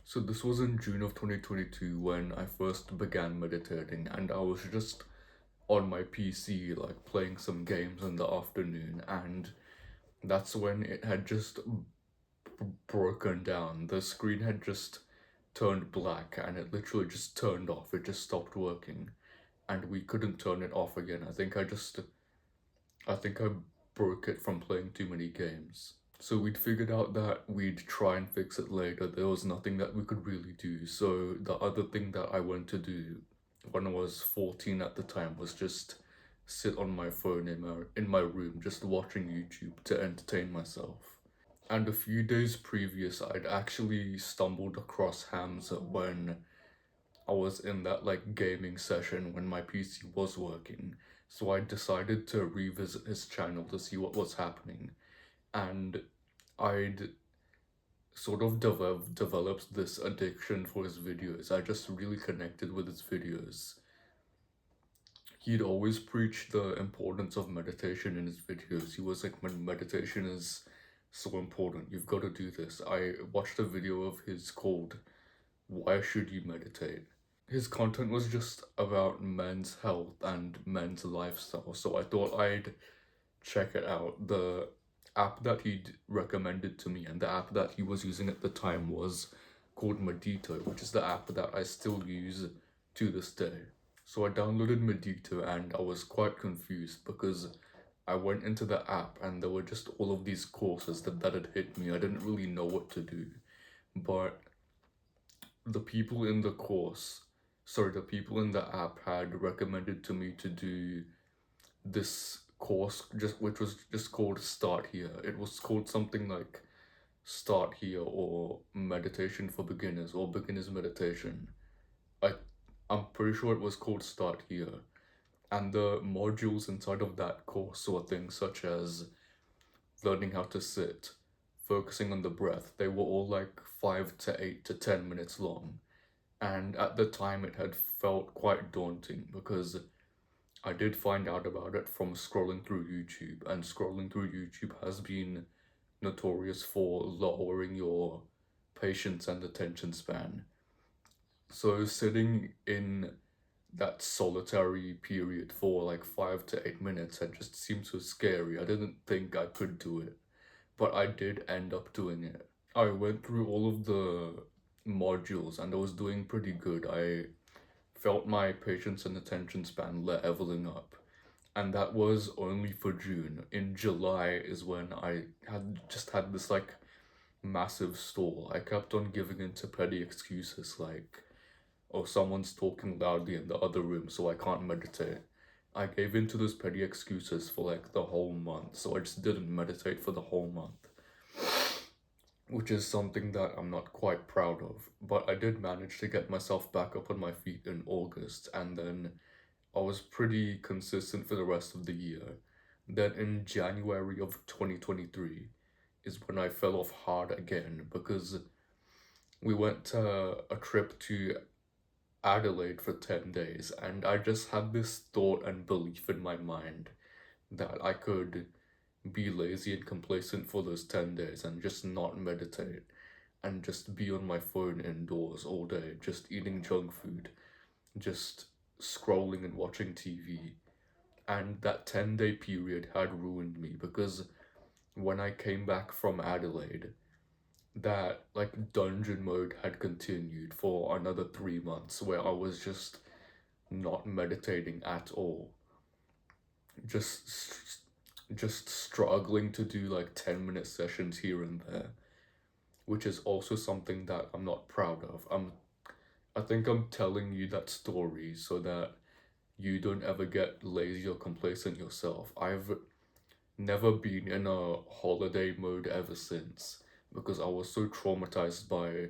So this was in June of 2022 when I first began meditating, and I was just on my PC like playing some games in the afternoon, and that's when it had just broken down. The screen had just turned black and it literally just turned off. It just stopped working and we couldn't turn it off again. I think I broke it from playing too many games. So we'd figured out that we'd try and fix it later. There was nothing that we could really do. So the other thing that I went to do when I was 14 at the time was just sit on my phone in my room just watching YouTube to entertain myself. And a few days previous, I'd actually stumbled across Hamza when I was in that like gaming session when my PC was working. So I decided to revisit his channel to see what was happening. And I'd sort of developed this addiction for his videos. I just really connected with his videos. He'd always preach the importance of meditation in his videos. He was like, when meditation is so important, you've got to do this. I watched a video of his called Why Should You Meditate? His content was just about men's health and men's lifestyle, so I thought I'd check it out. The app that he'd recommended to me and the app that he was using at the time was called Medito, which is the app that I still use to this day. So I downloaded Medito and I was quite confused because I went into the app and there were just all of these courses that had hit me. I didn't really know what to do. But the people in the course, the people in the app had recommended to me to do this course just which was just called Start Here. It was called something like Start Here or Meditation for Beginners or Beginners Meditation. I I'm pretty sure it was called Start Here. And the modules inside of that course were things such as learning how to sit, focusing on the breath. They were all like 5 to 8 to 10 minutes long. And at the time, it had felt quite daunting because I did find out about it from scrolling through YouTube, and scrolling through YouTube has been notorious for lowering your patience and attention span. So sitting in that solitary period for like 5 to 8 minutes had just seemed so scary. I didn't think I could do it, but I did end up doing it. I went through all of the modules and I was doing pretty good. I felt my patience and attention span leveling up. And that was only for June. In July is when I had this like massive stall. I kept on giving in to petty excuses like, oh, someone's talking loudly in the other room, so I can't meditate. I gave in to those petty excuses for like the whole month, so I just didn't meditate for the whole month, which is something that I'm not quite proud of. But I did manage to get myself back up on my feet in August, and then I was pretty consistent for the rest of the year. Then in January of 2023 is when I fell off hard again because we went to a trip to Adelaide for 10 days, and I just had this thought and belief in my mind that I could be lazy and complacent for those 10 days and just not meditate and just be on my phone indoors all day, just eating junk food, just scrolling and watching TV. And that 10-day period had ruined me because when I came back from Adelaide, that like dungeon mode had continued for another 3 months where I was just not meditating at all. Just just struggling to do like 10-minute sessions here and there, which is also something that I'm not proud of. I think I'm telling you that story so that you don't ever get lazy or complacent yourself. I've never been in a holiday mode ever since because I was so traumatized by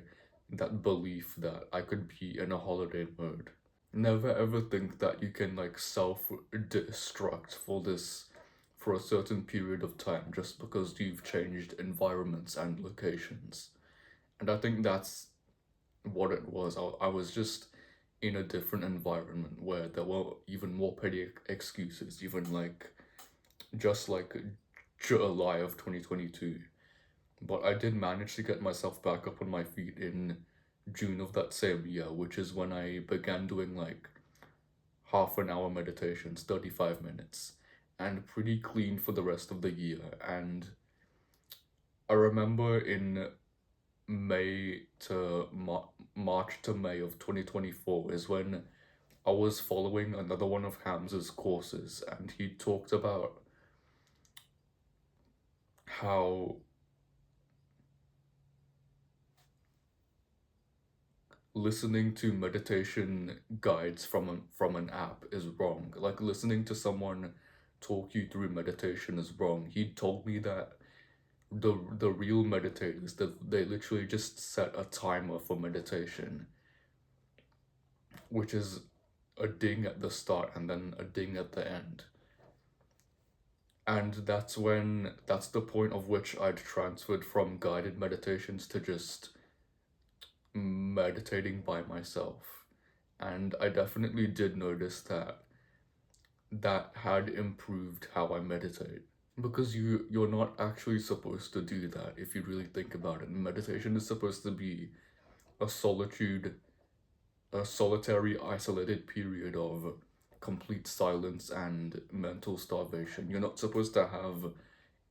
that belief that I could be in a holiday mode. Never ever think that you can like self destruct for a certain period of time just because you've changed environments and locations. And I think that's what it was. I was just in a different environment where there were even more petty excuses, even like just like July of 2022. But I did manage to get myself back up on my feet in June of that same year, which is when I began doing like half an hour meditations, 35 minutes, and pretty clean for the rest of the year. And I remember in March to May of 2024 is when I was following another one of Hamza's courses, and he talked about how listening to meditation guides from an app is wrong. Like listening to someone talk you through meditation is wrong. He told me that the real meditators, that they literally just set a timer for meditation, which is a ding at the start and then a ding at the end. And that's the point of which I'd transferred from guided meditations to just meditating by myself. And I definitely did notice that had improved how I meditate. Because you're not actually supposed to do that if you really think about it. Meditation is supposed to be a solitary, isolated period of complete silence and mental starvation. You're not supposed to have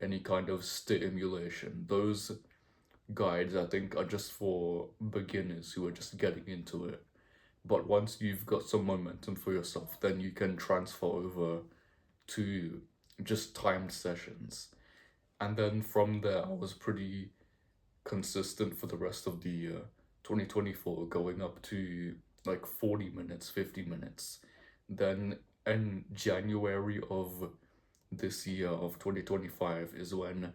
any kind of stimulation. Those guides, I think, are just for beginners who are just getting into it. But once you've got some momentum for yourself, then you can transfer over to just timed sessions. And then from there, I was pretty consistent for the rest of the year, 2024, going up to like 40 minutes, 50 minutes. Then in January of this year of 2025 is when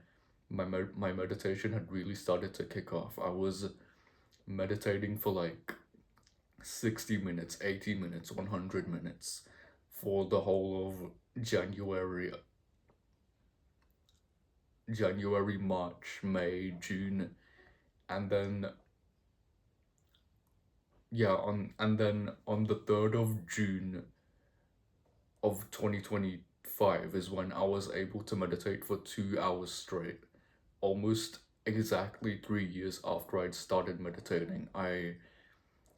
my meditation had really started to kick off. I was meditating for like 60 minutes, 80 minutes, 100 minutes for the whole of January, March, May, June, and then on the 3rd of June of 2025 is when I was able to meditate for 2 hours straight, almost exactly 3 years after I'd started meditating. I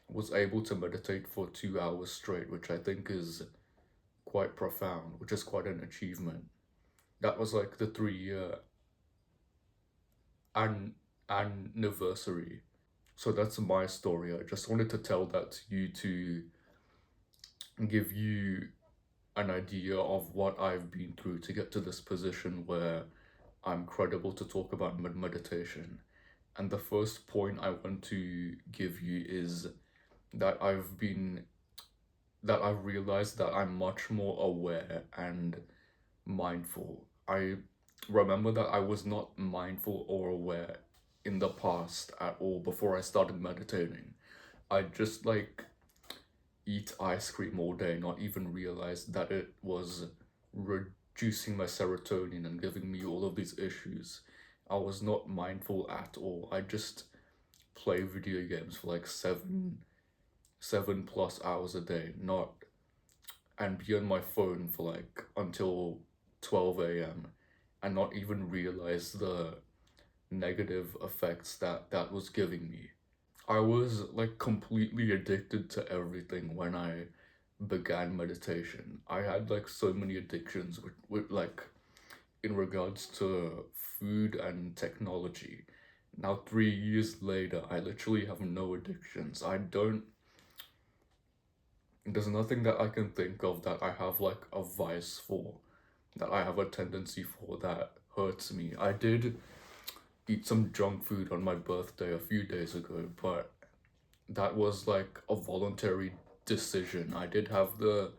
was able to meditate for 2 hours straight, which I think is quite profound, which is quite an achievement. That was like the 3 year anniversary. So that's my story. I just wanted to tell that to you to give you an idea of what I've been through to get to this position where I'm credible to talk about meditation. And the first point I want to give you is that I've realized that I'm much more aware and mindful. I remember that I was not mindful or aware in the past at all before I started meditating. I just like eat ice cream all day, not even realize that it was reducing my serotonin and giving me all of these issues. I was not mindful at all. I just play video games for like 7+ hours a day, not and be on my phone for like until 12 a.m. and not even realize the negative effects that was giving me. I was like completely addicted to everything when I began meditation. I had like so many addictions with like in regards to food and technology. Now 3 years later, I literally have no addictions. There's nothing that I can think of that I have like a vice for, that I have a tendency for that hurts me. I did eat some junk food on my birthday a few days ago, but that was like a voluntary decision. I did have the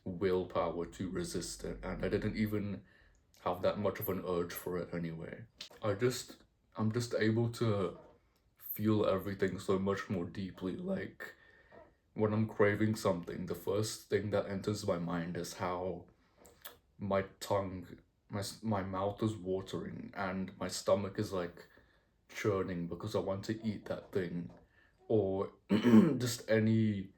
willpower to resist it, and I didn't even have that much of an urge for it anyway. I'm just able to feel everything so much more deeply. Like when I'm craving something, the first thing that enters my mind is how my tongue, my mouth is watering and my stomach is like churning because I want to eat that thing, or just any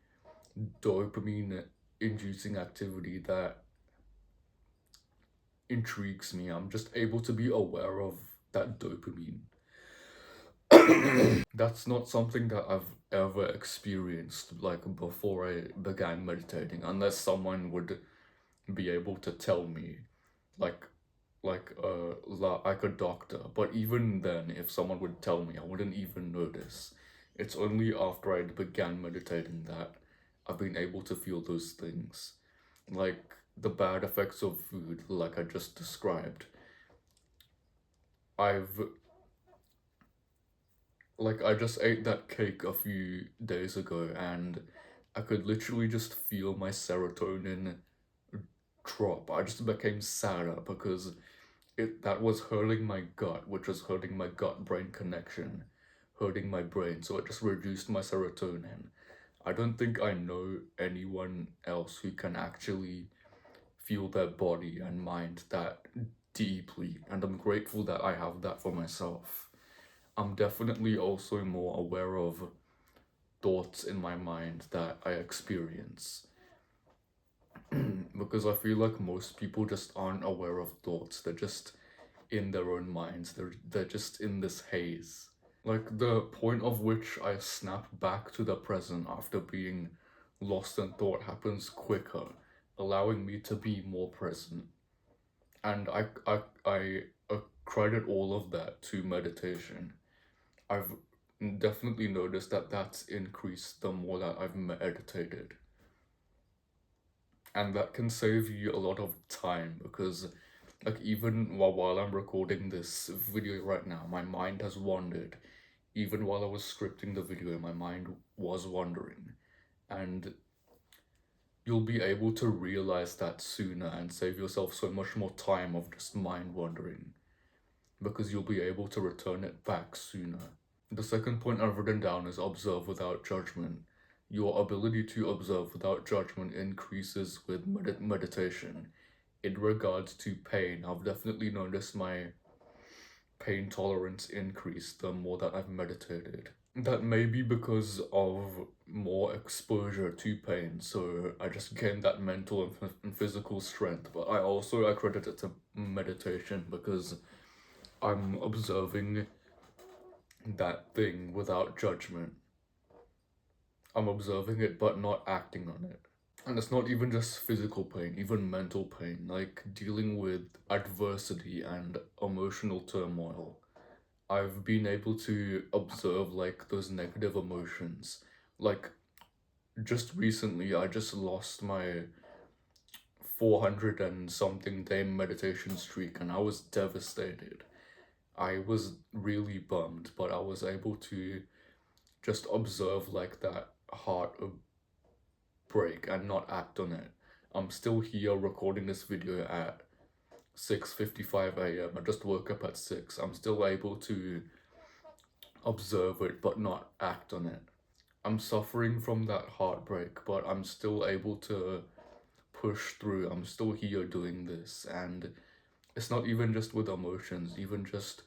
dopamine inducing activity that intrigues me. I'm just able to be aware of that dopamine. That's not something that I've ever experienced like before I began meditating, unless someone would be able to tell me, like like a doctor. But even then, if someone would tell me, I wouldn't even notice. It's only after I began meditating that I've been able to feel those things, like the bad effects of food, like I just described. I've I just ate that cake a few days ago, and I could literally just feel my serotonin drop. I just became sadder because that was hurting my gut, which was hurting my gut brain connection, hurting my brain. So it just reduced my serotonin. I don't think I know anyone else who can actually feel their body and mind that deeply, and I'm grateful that I have that for myself. I'm definitely also more aware of thoughts in my mind that I experience. Because I feel like most people just aren't aware of thoughts. They're just in their own minds. They're just in this haze. Like the point of which I snap back to the present after being lost in thought happens quicker, allowing me to be more present. And I credit all of that to meditation. I've definitely noticed that that's increased the more that I've meditated. And that can save you a lot of time because, like, even while I'm recording this video right now, my mind has wandered. Even while I was scripting the video, my mind was wandering. And you'll be able to realize that sooner and save yourself so much more time of just mind wandering because you'll be able to return it back sooner. The second point I've written down is observe without judgment. Your ability to observe without judgment increases with meditation. In regards to pain, I've definitely noticed my pain tolerance increase the more that I've meditated. That may be because of more exposure to pain, so I just gained that mental and physical strength. But I also accredit it to meditation because I'm observing that thing without judgment. I'm observing it but not acting on it. And it's not even just physical pain, even mental pain, like dealing with adversity and emotional turmoil. I've been able to observe like those negative emotions. Like just recently, I just lost my 400 and something day meditation streak and I was devastated. I was really bummed, but I was able to just observe like that heart break and not act on it. I'm still here recording this video at 6:55 a.m. I just woke up at 6. I'm still able to observe it but not act on it. I'm suffering from that heartbreak, but I'm still able to push through. I'm still here doing this, and it's not even just with emotions, even just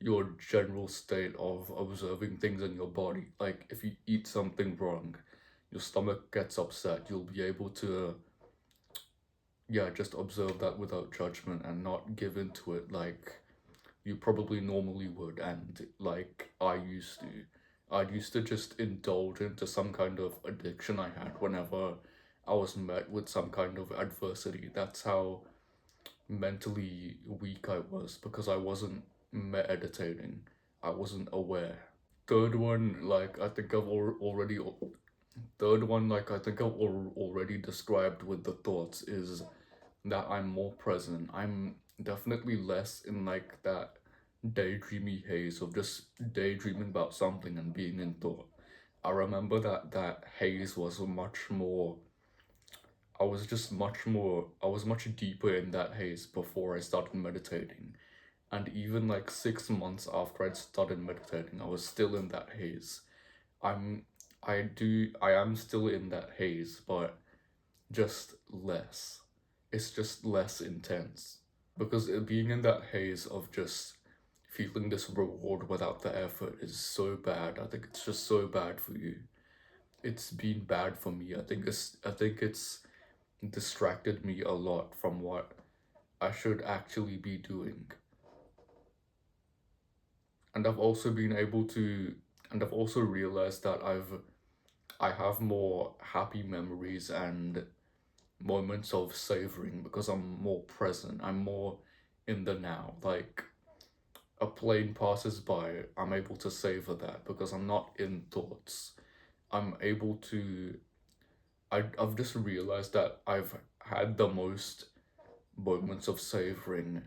your general state of observing things in your body. Like if you eat something wrong, your stomach gets upset, you'll be able to, yeah, just observe that without judgment and not give into it like you probably normally would, and like I used to. I used to just indulge into some kind of addiction I had whenever I was met with some kind of adversity. That's how mentally weak I was because I wasn't meditating. I wasn't aware. Third one, like I think I've already. Third one, like I think I've already described with the thoughts, is that I'm more present. I'm definitely less in like that daydreamy haze of just daydreaming about something and being in thought. I remember that that haze was much more. I was much deeper in that haze before I started meditating. And even like 6 months after I'd started meditating, I was still in that haze. I'm, I am still in that haze, but just less. It's just less intense. Because being in that haze of just feeling this reward without the effort is so bad. I think it's just so bad for you. It's been bad for me. I think it's distracted me a lot from what I should actually be doing. And I've also been able to, and I've also realized that I have more happy memories and moments of savoring because I'm more present. I'm more in the now. Like a plane passes by, I'm able to savor that because I'm not in thoughts. I'm able to. I've just realized that I've had the most moments of savoring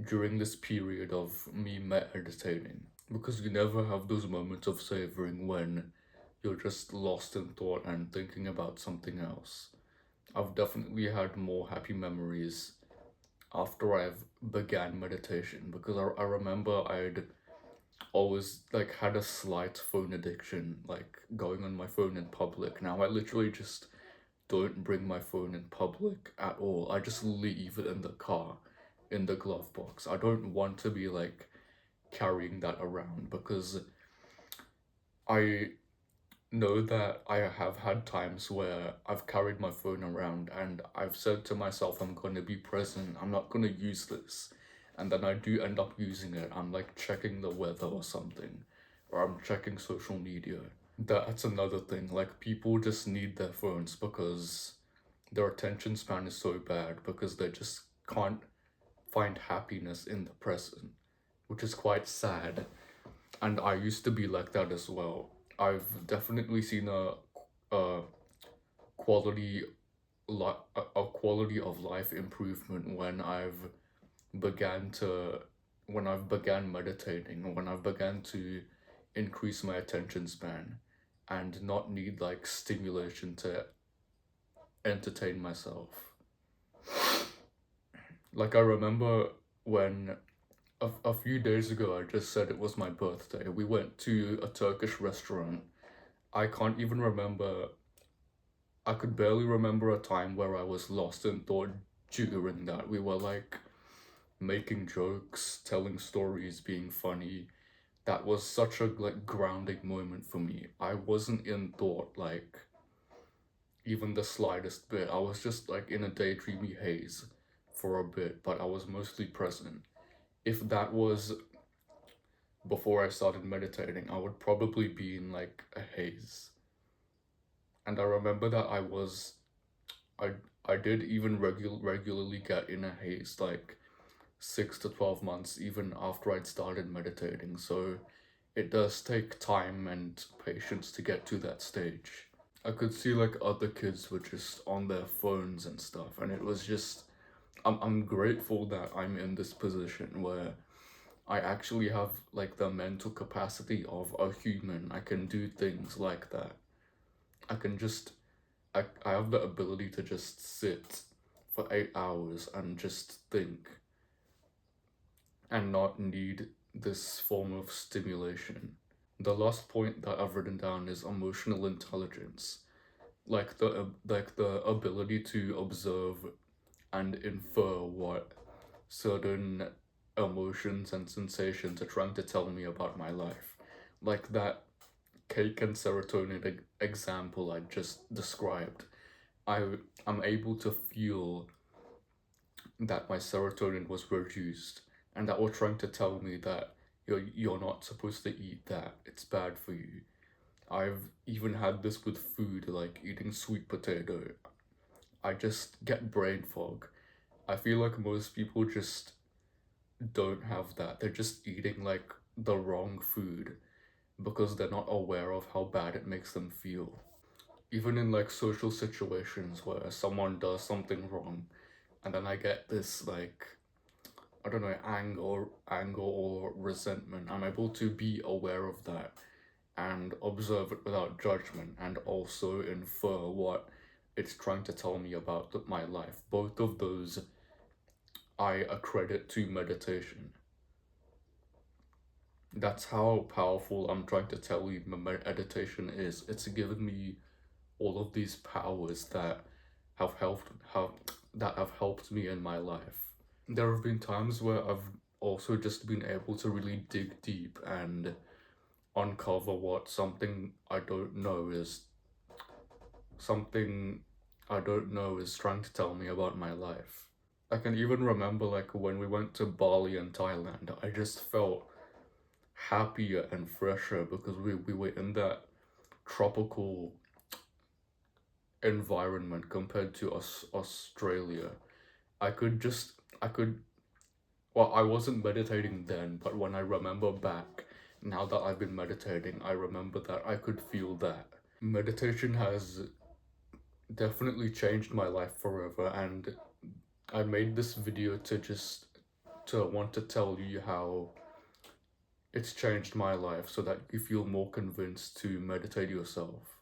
during this period of me meditating because you never have those moments of savoring when you're just lost in thought and thinking about something else. I've definitely had more happy memories after I've began meditation because I remember I'd always like had a slight phone addiction, like going on my phone in public. Now I literally just don't bring my phone in public at all. I just leave it in the car, in the glove box. I don't want to be like carrying that around because I know that I have had times where I've carried my phone around and I've said to myself, I'm going to be present, I'm not going to use this. And then I do end up using it. I'm like checking the weather or something, or I'm checking social media. That's another thing. Like, people just need their phones because their attention span is so bad because they just can't find happiness in the present, which is quite sad. And I used to be like that as well. I've definitely seen a quality a quality of life improvement began to when I've began meditating, when I've began to increase my attention span and not need like stimulation to entertain myself. Like I remember when a few days ago I just said it was my birthday. We went to a Turkish restaurant. I can't even remember I could barely remember a time where I was lost in thought during that. We were like making jokes, telling stories, being funny. That was such a like grounding moment for me. I wasn't in thought like even the slightest bit. I was just like in a daydreamy haze for a bit, but I was mostly present. If that was before I started meditating, I would probably be in like a haze. And I remember that I I did even regularly get in a haze like 6 to 12 months even after I'd started meditating. So it does take time and patience to get to that stage. I could see like other kids were just on their phones and stuff, and it was just I'm grateful that I'm in this position where I actually have like the mental capacity of a human. I can do things like that. I can just I have the ability to just sit for 8 hours and just think and not need this form of stimulation. The last point that I've written down is emotional intelligence, like the ability to observe and infer what certain emotions and sensations are trying to tell me about my life. Like that cake and serotonin example I just described. I I'm able to feel that my serotonin was reduced and that were trying to tell me that you're not supposed to eat that. It's bad for you. I've even had this with food, like eating sweet potato. I just get brain fog. I feel like most people just don't have that. They're just eating like the wrong food because they're not aware of how bad it makes them feel. Even in like social situations where someone does something wrong, and then I get this like I don't know anger or resentment. I'm able to be aware of that and observe it without judgment and also infer what it's trying to tell me about my life. Both of those I accredit to meditation. That's how powerful I'm trying to tell you meditation is. It's given me all of these powers that have helped have that have helped me in my life. There have been times where I've also just been able to really dig deep and uncover what something I don't know is trying to tell me about my life. I can even remember like when we went to Bali and Thailand, I just felt happier and fresher because we were in that tropical environment compared to Australia. I could just, I could, well, I wasn't meditating then, but when I remember back, now that I've been meditating, I remember that I could feel that. Meditation has definitely changed my life forever, and I made this video to want to tell you how it's changed my life so that you feel more convinced to meditate yourself.